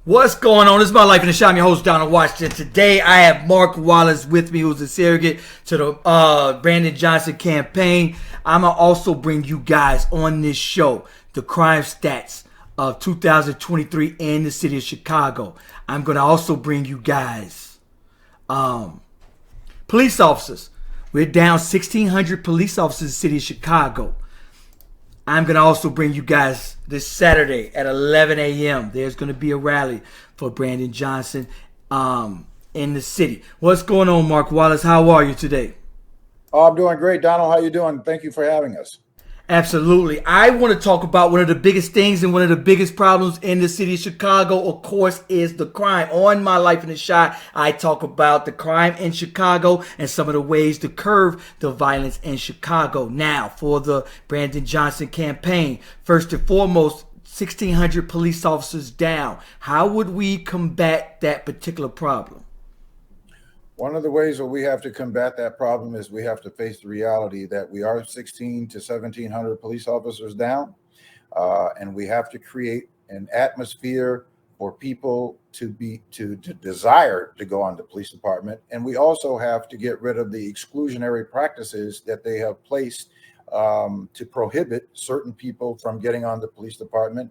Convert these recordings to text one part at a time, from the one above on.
What's going on? This is My Life in the Shop. I'm your host, Donald Washington. Today, I have Mark Wallace with me, who's a surrogate to the Brandon Johnson campaign. I'm going to also bring you guys on this show the crime stats of 2023 in the city of Chicago. I'm going to also bring you guys police officers. We're down 1,600 police officers in the city of Chicago. I'm going to also bring you guys this Saturday at 11 a.m. There's going to be a rally for Brandon Johnson in the city. What's going on, Mark Wallace? How are you today? Oh, I'm doing great, Donald. How you doing? Thank you for having us. Absolutely. I want to talk about one of the biggest things and one of the biggest problems in the city of Chicago, of course, is the crime. On My Life in the Shot, I talk about the crime in Chicago and some of the ways to curb the violence in Chicago. Now, for the Brandon Johnson campaign, first and foremost, 1,600 police officers down. How would we combat that particular problem? One of the ways that we have to combat that problem is we have to face the reality that we are 16 to 1,700 police officers down, and we have to create an atmosphere for people to desire to go on the police department. And we also have to get rid of the exclusionary practices that they have placed to prohibit certain people from getting on the police department.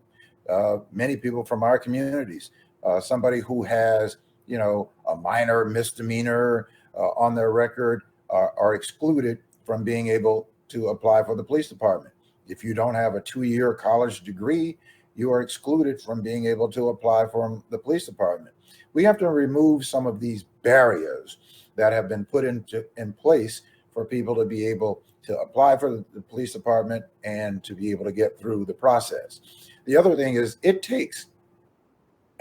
Many people from our communities, somebody who has a minor misdemeanor on their record are excluded from being able to apply for the police department. If you don't have a 2-year college degree, you are excluded from being able to apply for the police department. We have to remove some of these barriers that have been put in place for people to be able to apply for the police department and to be able to get through the process. The other thing is it takes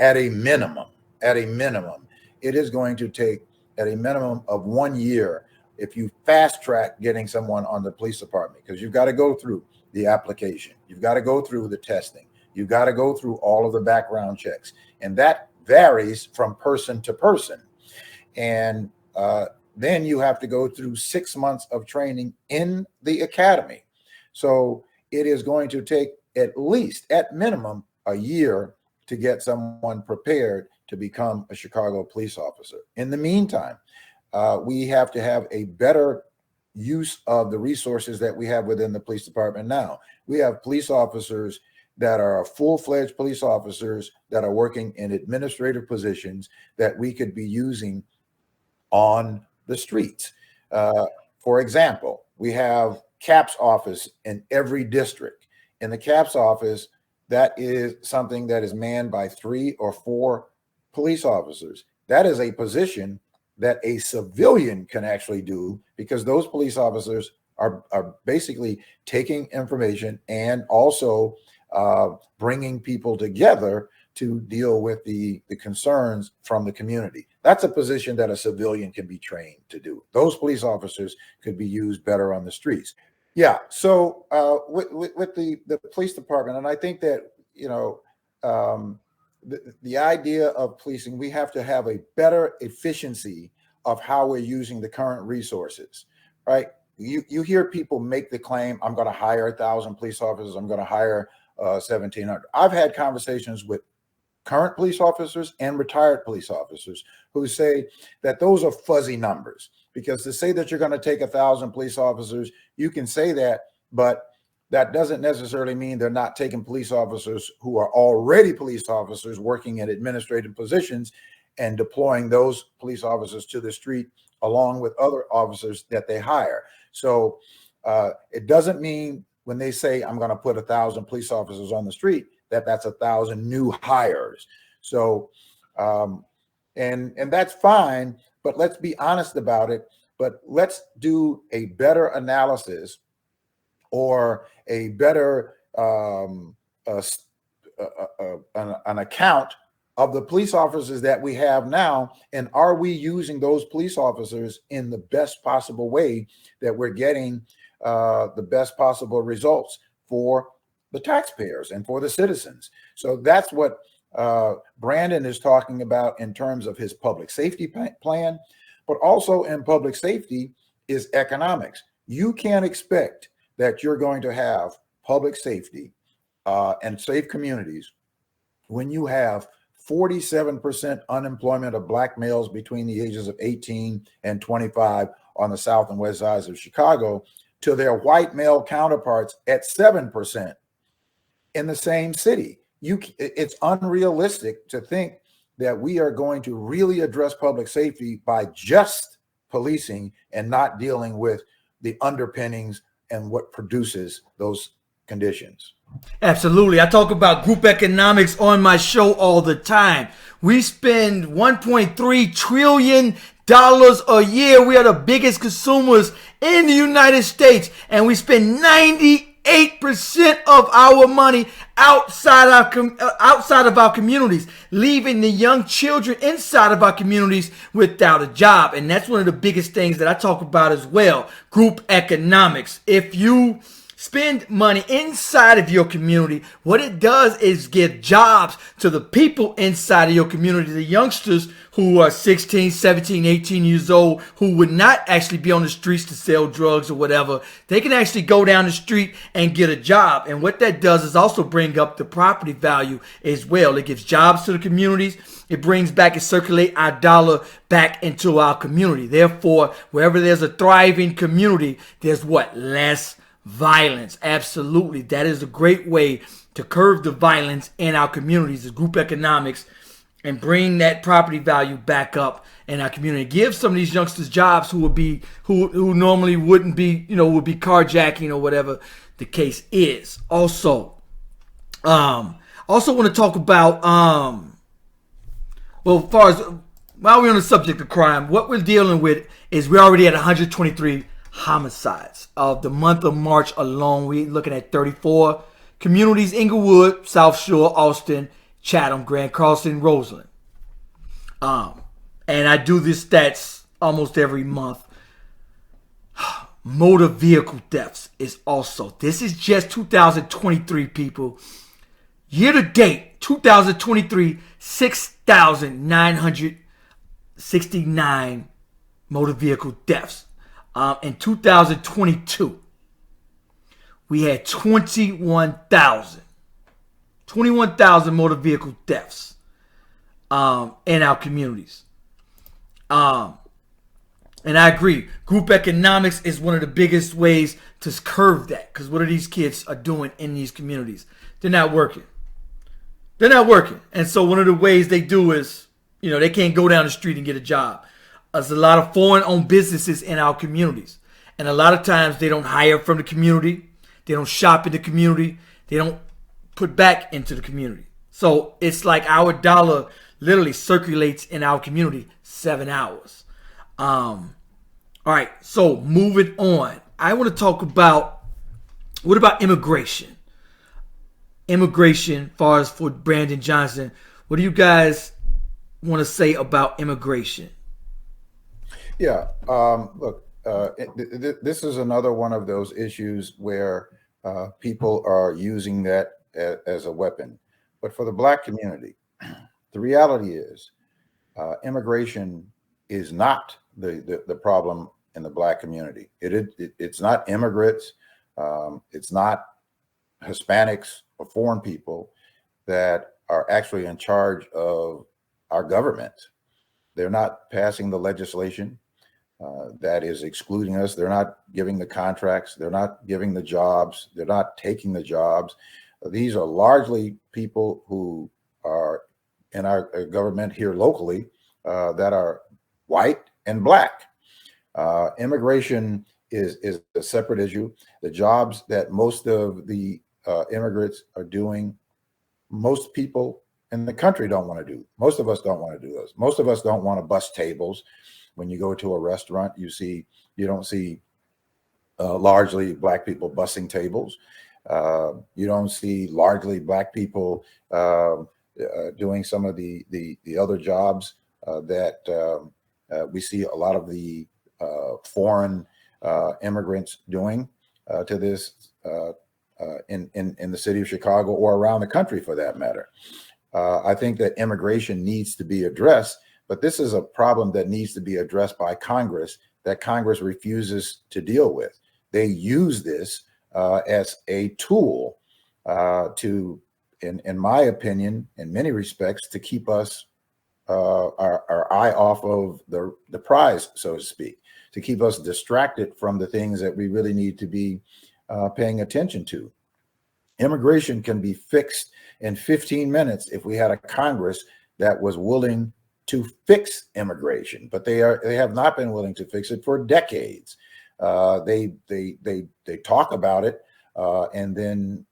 at a minimum, it is going to take at a minimum of 1 year if you fast track getting someone on the police department, because you've got to go through the application. You've got to go through the testing. You've got to go through all of the background checks. And that varies from person to person. And then you have to go through 6 months of training in the academy. So it is going to take at least, at minimum, a year to get someone prepared to become a Chicago police officer. In the meantime, we have to have a better use of the resources that we have within the police department now. We have police officers that are full-fledged police officers that are working in administrative positions that we could be using on the streets. For example, we have CAP's office in every district. In the CAP's office, that is something that is manned by 3 or 4 police officers. That is a position that a civilian can actually do, because those police officers are basically taking information and also bringing people together to deal with the concerns from the community. That's a position that a civilian can be trained to do. Those police officers could be used better on the streets. Yeah. So with the police department, and I think that, the idea of policing, we have to have a better efficiency of how we're using the current resources, right? You hear people make the claim, I'm going to hire 1,000 police officers, I'm going to hire 1,700. I've had conversations with current police officers and retired police officers who say that those are fuzzy numbers, because to say that you're going to take 1,000 police officers, you can say that, but that doesn't necessarily mean they're not taking police officers who are already police officers working in administrative positions and deploying those police officers to the street along with other officers that they hire. So it doesn't mean when they say I'm going to put 1,000 police officers on the street that that's 1,000 new hires. So and that's fine, but let's be honest about it. But let's do a better analysis or a better an account of the police officers that we have now, and are we using those police officers in the best possible way that we're getting the best possible results for the taxpayers and for the citizens? So that's what Brandon is talking about in terms of his public safety plan, but also in public safety is economics. You can't expect that you're going to have public safety and safe communities when you have 47% unemployment of black males between the ages of 18 and 25 on the south and west sides of Chicago, to their white male counterparts at 7% in the same city. It's unrealistic to think that we are going to really address public safety by just policing and not dealing with the underpinnings and what produces those conditions. Absolutely. I talk about group economics on my show all the time. We spend $1.3 trillion a year. We are the biggest consumers in the United States, and we spend 98% of our money outside of our communities, leaving the young children inside of our communities without a job. And that's one of the biggest things that I talk about as well, group economics. If you spend money inside of your community, what it does is give jobs to the people inside of your community, the youngsters who are 16, 17, 18 years old, who would not actually be on the streets to sell drugs or whatever. They can actually go down the street and get a job. And what that does is also bring up the property value as well. It gives jobs to the communities. It brings back and circulate our dollar back into our community. Therefore, wherever there's a thriving community, there's what? Less violence. Absolutely. That is a great way to curb the violence in our communities, is group economics, and bring that property value back up in our community. Give some of these youngsters jobs who normally wouldn't be, would be carjacking or whatever the case is. Also want to talk about as far as while we're on the subject of crime, what we're dealing with is we're already at 123 homicides. Of the month of March alone, we're looking at 34 communities: Inglewood, South Shore, Austin, Chatham, Grand Carlson, Roseland. And I do this stats almost every month. Motor vehicle thefts is also. This is just 2023, people. Year to date, 2023, 6,969 motor vehicle thefts. In 2022, we had 21,000 motor vehicle thefts in our communities. And I agree, group economics is one of the biggest ways to curb that. Because what are these kids are doing in these communities? They're not working. And so one of the ways they do is, they can't go down the street and get a job. There's a lot of foreign-owned businesses in our communities. And a lot of times they don't hire from the community. They don't shop in the community. They don't put back into the community. So it's like our dollar literally circulates in our community 7 hours. All right, so moving on. I want to talk about, what about immigration? Immigration, as far as for Brandon Johnson, what do you guys want to say about immigration? Yeah, look, this is another one of those issues where people are using that as a weapon. But for the Black community, the reality is immigration is not the problem in the Black community. It's not immigrants. It's not Hispanics or foreign people that are actually in charge of our government. They're not passing the legislation that is excluding us. They're not giving the contracts. They're not giving the jobs. They're not taking the jobs. These are largely people who are in our government here locally that are white and Black. Immigration is a separate issue. The jobs that most of the immigrants are doing, most people in the country don't want to do. Most of us don't want to do those. Most of us don't want to bus tables. When you go to a restaurant, you don't see largely Black people bussing tables. You don't see largely Black people doing some of the other jobs that we see a lot of the foreign immigrants doing to this in the city of Chicago or around the country for that matter. I think that immigration needs to be addressed, but this is a problem that needs to be addressed by Congress that Congress refuses to deal with. They use this as a tool to in my opinion, in many respects, to keep us our eye off of the prize, so to speak, to keep us distracted from the things that we really need to be paying attention to. Immigration can be fixed in 15 minutes if we had a Congress that was willing to fix immigration, but they have not been willing to fix it for decades. They talk about it, and then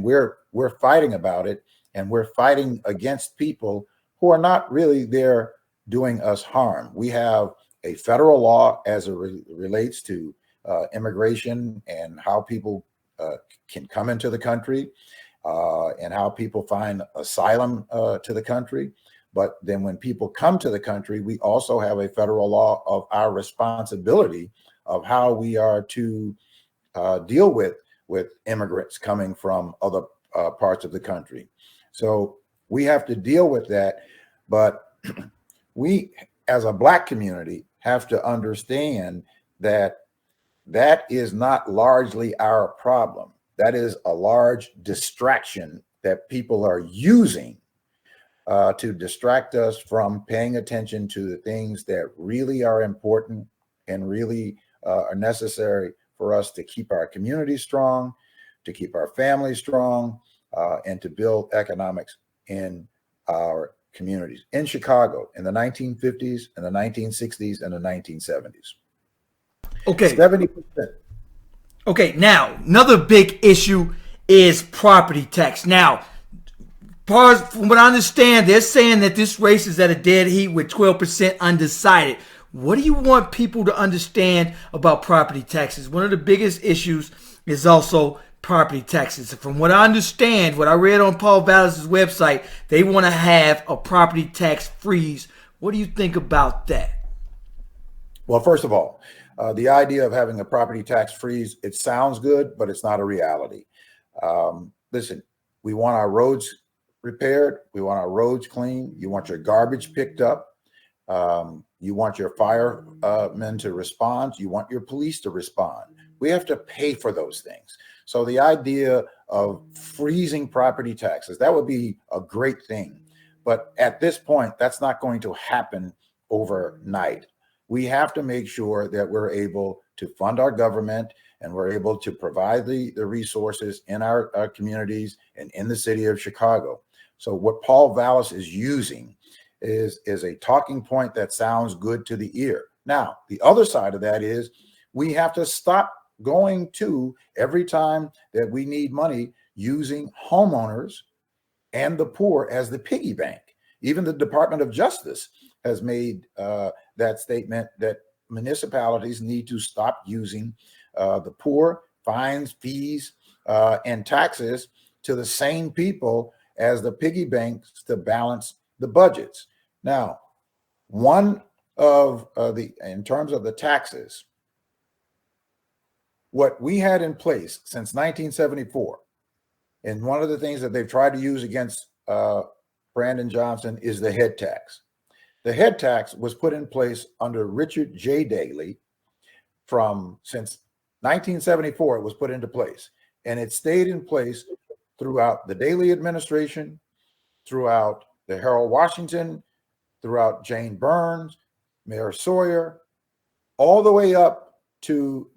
we're fighting about it, and we're fighting against people who are not really there doing us harm. We have a federal law as it relates to immigration and how people can come into the country, and how people find asylum to the country. But then when people come to the country, we also have a federal law of our responsibility of how we are to deal with immigrants coming from other parts of the country. So we have to deal with that. But we, as a Black community, have to understand that that is not largely our problem. That is a large distraction that people are using to distract us from paying attention to the things that really are important and really are necessary for us to keep our community strong, to keep our families strong, and to build economics in our communities. In Chicago, in the 1950s, and the 1960s, and the 1970s. Okay. 70%. Okay, now, another big issue is property tax. Now, from what I understand, they're saying that this race is at a dead heat with 12% undecided. What do you want people to understand about property taxes? One of the biggest issues is also property taxes. From what I understand, what I read on Paul Wallace's website, they want to have a property tax freeze. What do you think about that? Well, first of all, the idea of having a property tax freeze, it sounds good, but it's not a reality. Listen, we want our roads repaired. We want our roads clean. You want your garbage picked up. You want your firemen to respond. You want your police to respond. We have to pay for those things. So the idea of freezing property taxes, that would be a great thing. But at this point, that's not going to happen overnight. We have to make sure that we're able to fund our government and we're able to provide the resources in our communities and in the city of Chicago. So what Paul Wallace is using is a talking point that sounds good to the ear. Now, the other side of that is we have to stop going to every time that we need money using homeowners and the poor as the piggy bank. Even the Department of Justice has made that statement that municipalities need to stop using the poor, fines, fees, and taxes to the same people as the piggy banks to balance the budgets. Now, one of in terms of the taxes, what we had in place since 1974, and one of the things that they've tried to use against Brandon Johnson is the head tax. The head tax was put in place under Richard J. Daley since 1974. It was put into place, and it stayed in place throughout the Daley administration, throughout the Harold Washington, throughout Jane Burns, Mayor Sawyer, all the way up through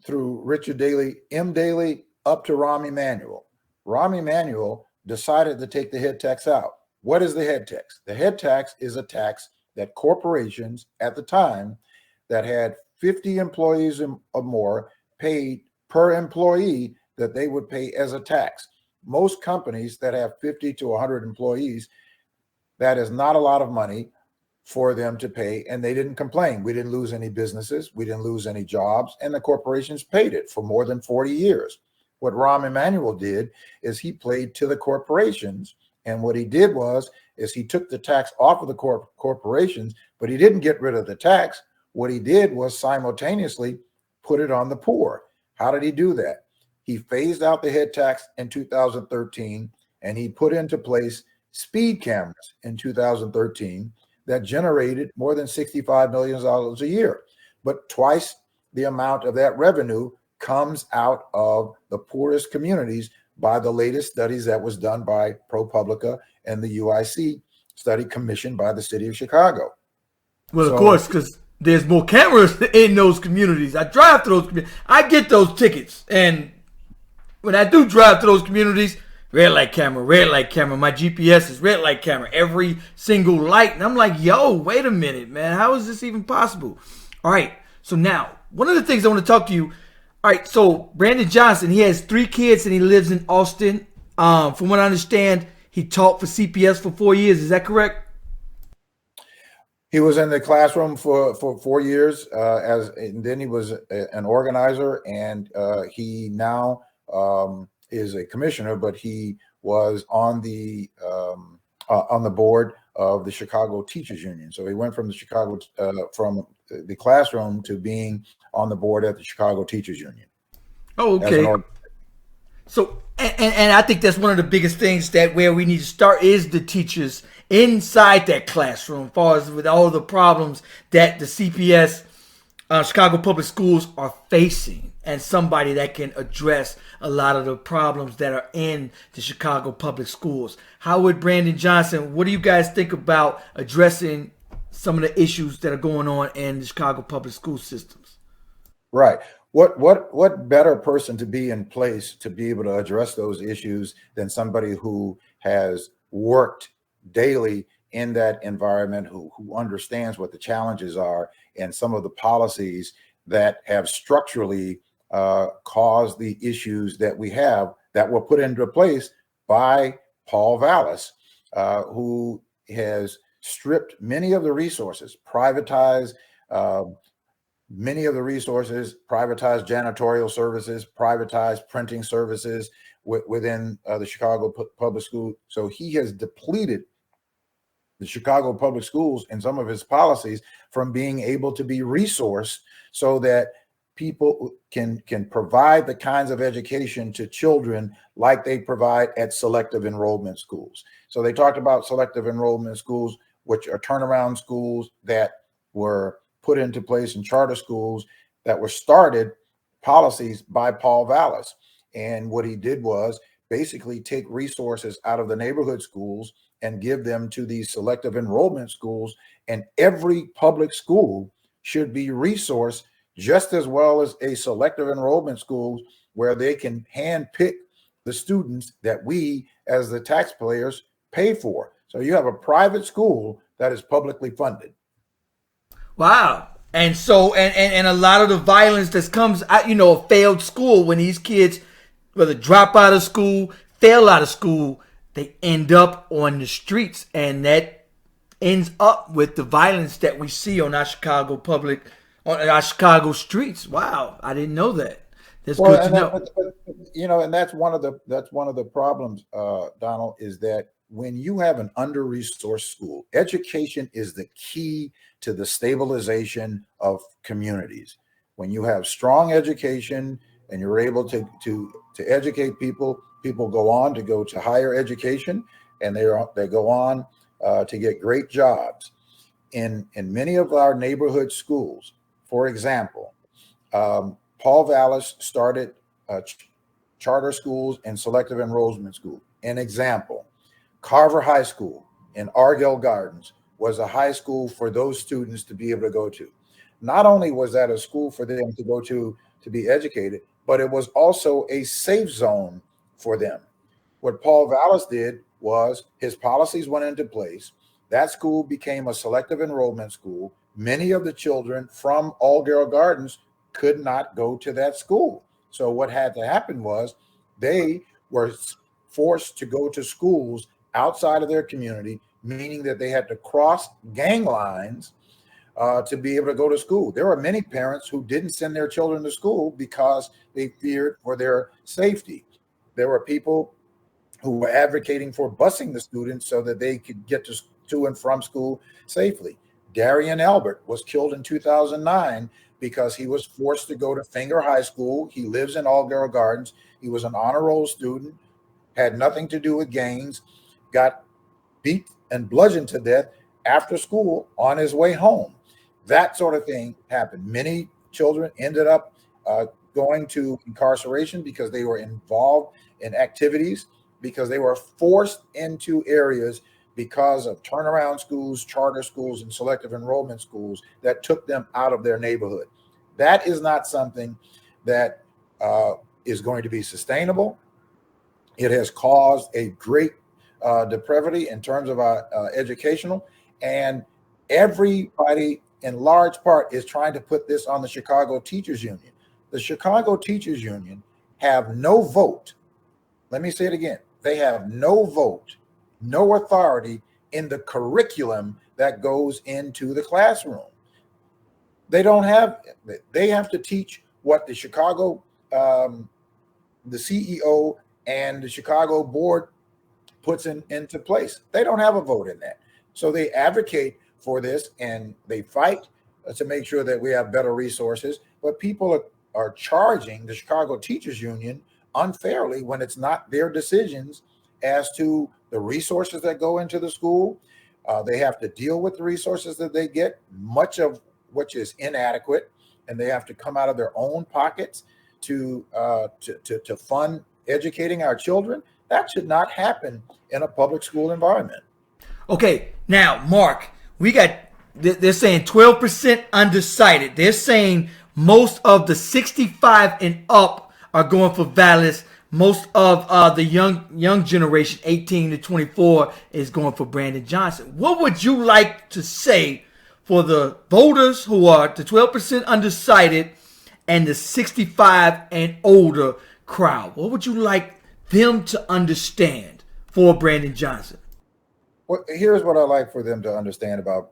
Richard Daley, M. Daley, up to Rahm Emanuel. Rahm Emanuel decided to take the head tax out. What is the head tax? The head tax is a tax that corporations at the time that had 50 employees or more paid per employee that they would pay as a tax. Most companies that have 50 to 100 employees, that is not a lot of money for them to pay, and they didn't complain. We didn't lose any businesses. We didn't lose any jobs, and the corporations paid it for more than 40 years. What Rahm Emanuel did is he played to the corporations, and what he did is he took the tax off of the corporations, but he didn't get rid of the tax. What he did was simultaneously put it on the poor. How did he do that? He phased out the head tax in 2013, and he put into place speed cameras in 2013 that generated more than $65 million a year. But twice the amount of that revenue comes out of the poorest communities by the latest studies that was done by ProPublica and the UIC study commissioned by the city of Chicago. Well, of So, course, because there's more cameras in those communities. I drive to those communities. I get those tickets. And when I do drive to those communities, red light camera, red light camera. My GPS is red light camera. Every single light. And I'm like, yo, wait a minute, man. How is this even possible? All right. So now, one of the things I want to talk to you. All right. So Brandon Johnson, he has 3 kids and he lives in Austin. From what I understand, he taught for CPS for 4 years. Is that correct? he was in the classroom for 4 years, and then he was an organizer, and he now is a commissioner, but he was on the board of the Chicago Teachers Union. So he went from from the classroom to being on the board at the Chicago Teachers Union. Oh, okay. So, and I think that's one of the biggest things that where we need to start is the teachers inside that classroom, as far as with all the problems that the CPS, Chicago Public Schools, are facing, and somebody that can address a lot of the problems that are in the Chicago Public Schools. How would Brandon Johnson, what do you guys think about addressing some of the issues that are going on in the Chicago Public School systems? Right. What better person to be in place to be able to address those issues than somebody who has worked daily in that environment, who understands what the challenges are and some of the policies that have structurally caused the issues that we have that were put into place by Paul Wallace, who has stripped many of the resources, privatized many of the resources, privatized janitorial services, privatized printing services within the Chicago Public School. So he has depleted the Chicago Public Schools and some of his policies from being able to be resourced so that people can provide the kinds of education to children like they provide at selective enrollment schools. So they talked about selective enrollment schools, which are turnaround schools that were put into place in charter schools that were started policies by Paul Wallace. And what he did was basically take resources out of the neighborhood schools and give them to these selective enrollment schools. And every public school should be resourced just as well as a selective enrollment schools, where they can hand pick the students that we as the taxpayers pay for. So you have a private school that is publicly funded. Wow. And so, and a lot of the violence that comes out, a failed school, when these kids, whether drop out of school, fail out of school, they end up on the streets, and that ends up with the violence that we see on our on our Chicago streets. Wow, I didn't know that. That's good to know. And that's one of the problems, Donald, is that when you have an under-resourced school, education is the key to the stabilization of communities. When you have strong education and you're able to educate people, people go to higher education, and they go on to get great jobs. In many of our neighborhood schools, for example, Paul Wallace started charter schools and selective enrollment schools. An example, Carver High School in Argyle Gardens was a high school for those students to be able to go to. Not only was that a school for them to go to be educated, but it was also a safe zone for them. What Paul Wallace did was his policies went into place. That school became a selective enrollment school. Many of the children from Argyle Gardens could not go to that school. So what had to happen was they were forced to go to schools outside of their community, meaning that they had to cross gang lines to be able to go to school. There were many parents who didn't send their children to school because they feared for their safety. There were people who were advocating for busing the students so that they could get to and from school safely. Darian Albert was killed in 2009 because he was forced to go to Finger High School. He lives in Argyle Gardens. He was an honor roll student, had nothing to do with gangs, got beat and bludgeoned to death after school on his way home. That sort of thing happened. Many children ended up going to incarceration because they were involved in activities, because they were forced into areas because of turnaround schools, charter schools, and selective enrollment schools that took them out of their neighborhood. That is not something that is going to be sustainable. It has caused a great depravity in terms of our educational, and everybody in large part is trying to put this on the Chicago Teachers Union. The Chicago Teachers Union have no vote. Let me say it again. They have no vote, no authority in the curriculum that goes into the classroom. They don't have, they have to teach what the Chicago, the CEO and the Chicago board puts into place. They don't have a vote in that. So they advocate for this and they fight to make sure that we have better resources. But people are charging the Chicago Teachers Union unfairly when it's not their decisions as to the resources that go into the school. They have to deal with the resources that they get, much of which is inadequate, and they have to come out of their own pockets to fund educating our children. That should not happen in a public school environment. Okay, now, Mark, they're saying 12% undecided. They're saying most of the 65 and up are going for Wallace. Most of the young generation, 18 to 24, is going for Brandon Johnson. What would you like to say for the voters who are the 12% undecided and the 65 and older crowd? What would you like them to understand for Brandon Johnson? Well, here's what I like for them to understand about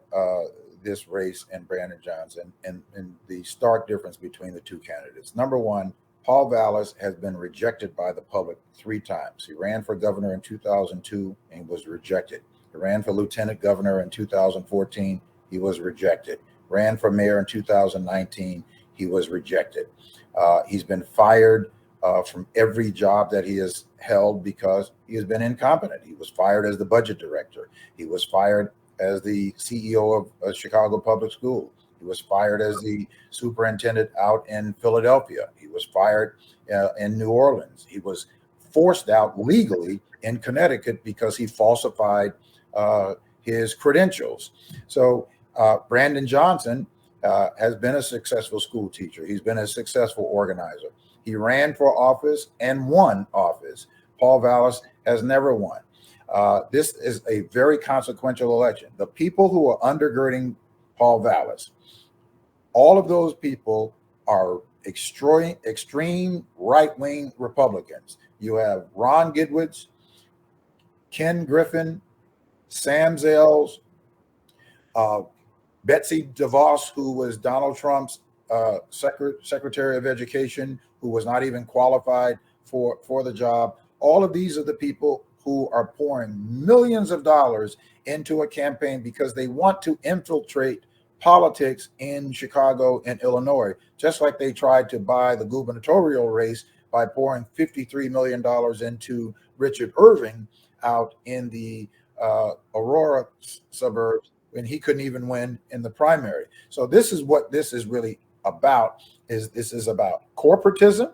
this race and Brandon Johnson and the stark difference between the two candidates. Number one, Paul Wallace has been rejected by the public 3 times. He ran for governor in 2002 and was rejected. He ran for lieutenant governor in 2014. He was rejected. Ran for mayor in 2019. He was rejected. He's been fired from every job that he has held because he has been incompetent. He was fired as the budget director. He was fired as the CEO of Chicago Public School. He was fired as the superintendent out in Philadelphia. He was fired in New Orleans. He was forced out legally in Connecticut because he falsified his credentials. So Brandon Johnson has been a successful school teacher. He's been a successful organizer. He ran for office and won office. Paul Wallace has never won. This is a very consequential election. The people who are undergirding Paul Wallace, all of those people are extreme right-wing Republicans. You have Ron Gidwitz, Ken Griffin, Sam Zales, Betsy DeVos, who was Donald Trump's Secretary of Education, who was not even qualified for the job. All of these are the people who are pouring millions of dollars into a campaign because they want to infiltrate politics in Chicago and Illinois, just like they tried to buy the gubernatorial race by pouring $53 million into Richard Irving out in the Aurora suburbs when he couldn't even win in the primary. So this is what this is really about. This is about corporatism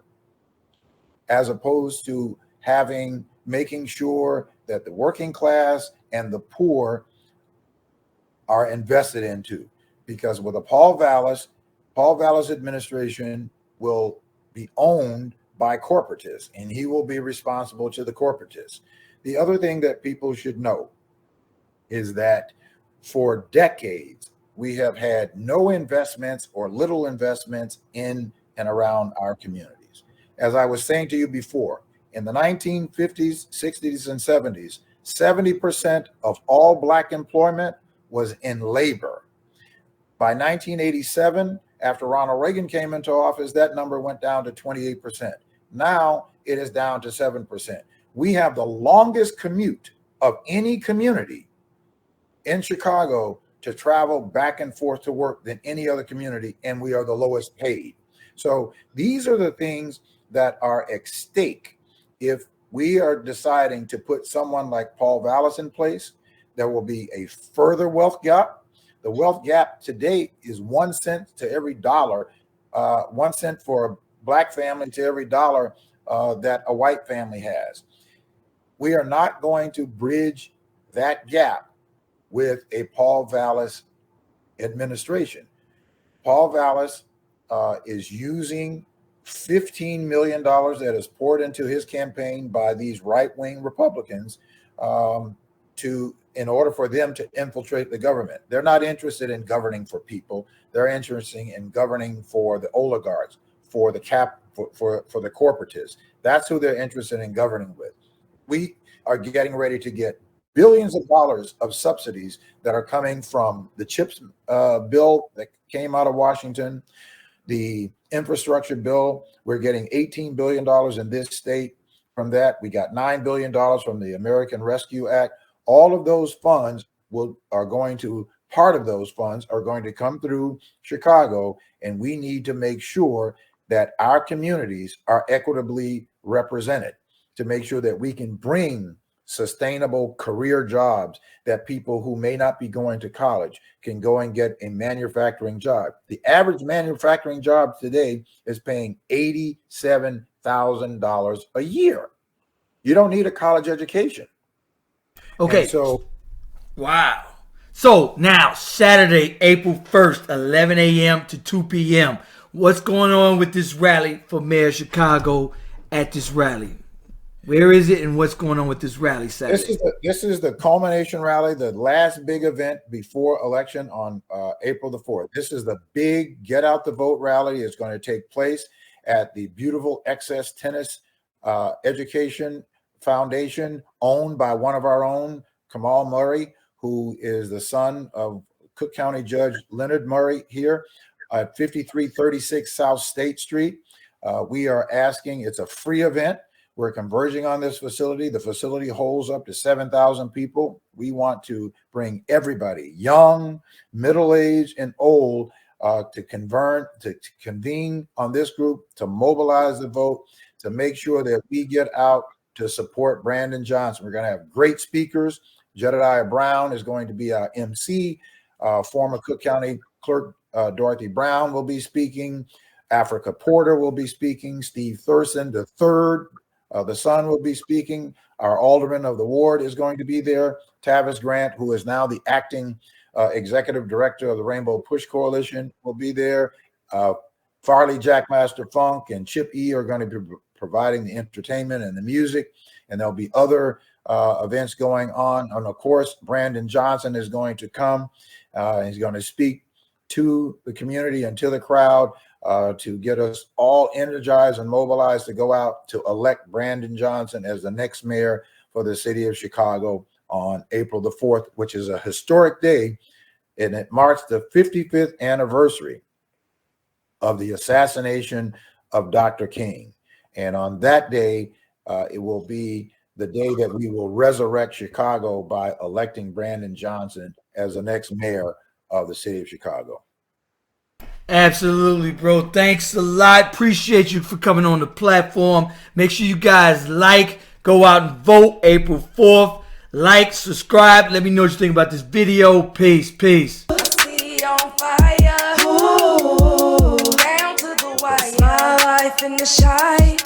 as opposed to making sure that the working class and the poor are invested into. Because with a Paul Wallace administration will be owned by corporatists, and he will be responsible to the corporatists. The other thing that people should know is that for decades, we have had no investments or little investments in and around our communities. As I was saying to you before, in the 1950s, 60s, and 70s, 70% of all Black employment was in labor. By 1987, after Ronald Reagan came into office, that number went down to 28%. Now it is down to 7%. We have the longest commute of any community in Chicago to travel back and forth to work than any other community, and we are the lowest paid. So these are the things that are at stake. If we are deciding to put someone like Paul Wallace in place, there will be a further wealth gap. The wealth gap today is 1 cent to every dollar, 1 cent for black family to every dollar that a white family has. We are not going to bridge that gap with a Paul Vallas administration. Paul Vallas is using $15 million that is poured into his campaign by these right-wing Republicans in order for them to infiltrate the government. They're not interested in governing for people. They're interested in governing for the oligarchs, for the for the corporatists. That's who they're interested in governing with. We are getting ready to get billions of dollars of subsidies that are coming from the CHIPS bill that came out of Washington, the infrastructure bill. We're getting $18 billion in this state from that. We got $9 billion from the American Rescue Act. All of those funds part of those funds are going to come through Chicago, and we need to make sure that our communities are equitably represented to make sure that we can bring sustainable career jobs, that people who may not be going to college can go and get a manufacturing job. The average manufacturing job today is paying $87,000 a year. You don't need a college education. Okay. And so, wow. So now Saturday, April 1st, 11 a.m. to 2 p.m. What's going on with this rally for Mayor of Chicago at this rally? Where is it and what's going on with this rally Saturday? This is the culmination rally, the last big event before election on April the 4th. This is the big get out the vote rally. It's going to take place at the beautiful Excess Tennis Education Foundation, owned by one of our own, Kamal Murray, who is the son of Cook County Judge Leonard Murray here at 5336 South State Street. We are asking, it's a free event. We're converging on this facility. The facility holds up to 7,000 people. We want to bring everybody, young, middle-aged, and old, to convene on this group, to mobilize the vote, to make sure that we get out to support Brandon Johnson. We're going to have great speakers. Jedediah Brown is going to be our MC. Former Cook County Clerk Dorothy Brown will be speaking. Africa Porter will be speaking. Steve Thurston III, the son, will be speaking. Our alderman of the ward is going to be there. Tavis Grant, who is now the acting executive director of the Rainbow Push Coalition, will be there. Farley Jackmaster Funk and Chip E are going to be providing the entertainment and the music, and there'll be other events going on. And of course, Brandon Johnson is going to come. He's going to speak to the community and to the crowd to get us all energized and mobilized to go out to elect Brandon Johnson as the next mayor for the city of Chicago on April the 4th, which is a historic day, and it marks the 55th anniversary of the assassination of Dr. King. And on that day, it will be the day that we will resurrect Chicago by electing Brandon Johnson as the next mayor of the city of Chicago. Absolutely, bro. Thanks a lot. Appreciate you for coming on the platform. Make sure you guys go out and vote April 4th. Like, subscribe. Let me know what you think about this video. Peace. City on fire. Ooh, down to the wire. My life in the shine.